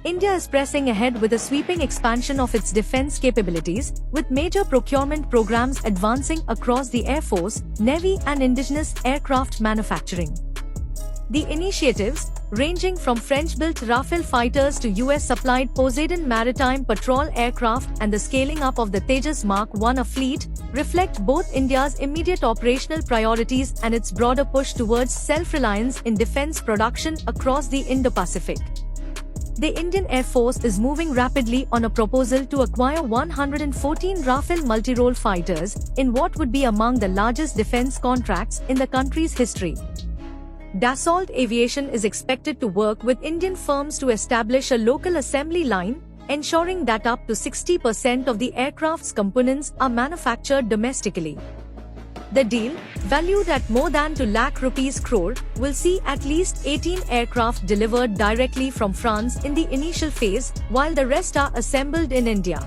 India is pressing ahead with a sweeping expansion of its defense capabilities, with major procurement programs advancing across the Air Force, Navy and indigenous aircraft manufacturing. The initiatives, ranging from French-built Rafale fighters to US-supplied Poseidon maritime patrol aircraft and the scaling up of the Tejas Mark I fleet, reflect both India's immediate operational priorities and its broader push towards self-reliance in defense production across the Indo-Pacific. The Indian Air Force is moving rapidly on a proposal to acquire 114 Rafale multi-role fighters in what would be among the largest defense contracts in the country's history. Dassault Aviation is expected to work with Indian firms to establish a local assembly line, ensuring that up to 60% of the aircraft's components are manufactured domestically. The deal, valued at more than 2 lakh rupees crore, will see at least 18 aircraft delivered directly from France in the initial phase, while the rest are assembled in India.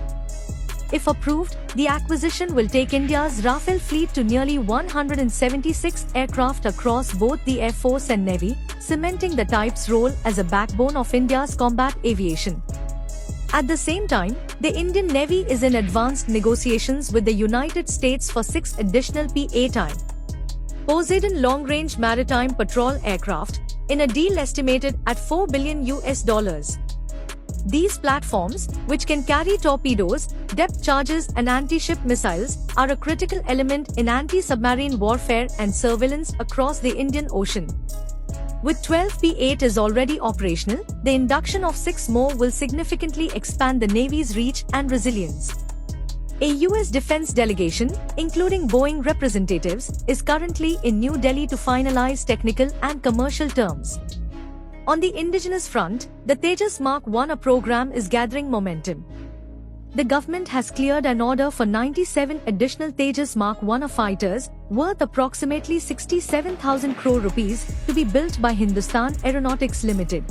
If approved, the acquisition will take India's Rafale fleet to nearly 176 aircraft across both the Air Force and Navy, cementing the type's role as a backbone of India's combat aviation. At the same time, the Indian Navy is in advanced negotiations with the United States for 6 additional P-8I Poseidon long-range maritime patrol aircraft, in a deal estimated at $4 billion. These platforms, which can carry torpedoes, depth charges and anti-ship missiles, are a critical element in anti-submarine warfare and surveillance across the Indian Ocean. With 12 P-8Is already operational, the induction of 6 more will significantly expand the Navy's reach and resilience. A US defense delegation, including Boeing representatives, is currently in New Delhi to finalize technical and commercial terms. On the indigenous front, the Tejas Mark I program is gathering momentum. The government has cleared an order for 97 additional Tejas Mark I fighters, worth approximately 67,000 crore rupees, to be built by Hindustan Aeronautics Limited.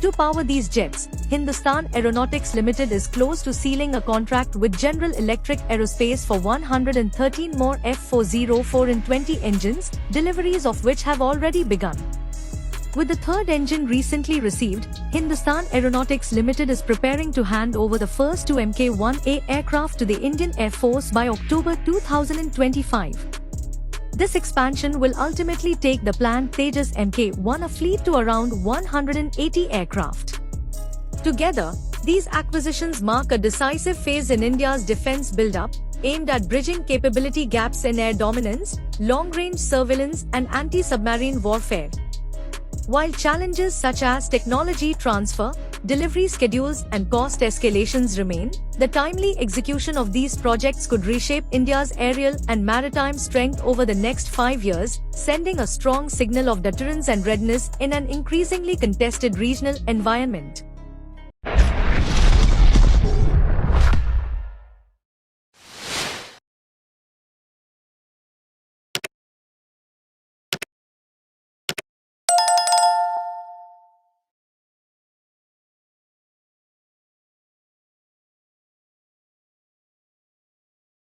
To power these jets, Hindustan Aeronautics Limited is close to sealing a contract with General Electric Aerospace for 113 more F404 and 20 engines, deliveries of which have already begun. With the third engine recently received, Hindustan Aeronautics Limited is preparing to hand over the first 2 Mk-1A aircraft to the Indian Air Force by October 2025. This expansion will ultimately take the planned Tejas Mk-1A fleet to around 180 aircraft. Together, these acquisitions mark a decisive phase in India's defense build-up, aimed at bridging capability gaps in air dominance, long-range surveillance and anti-submarine warfare. While challenges such as technology transfer, delivery schedules and cost escalations remain, the timely execution of these projects could reshape India's aerial and maritime strength over the next 5 years, sending a strong signal of deterrence and readiness in an increasingly contested regional environment.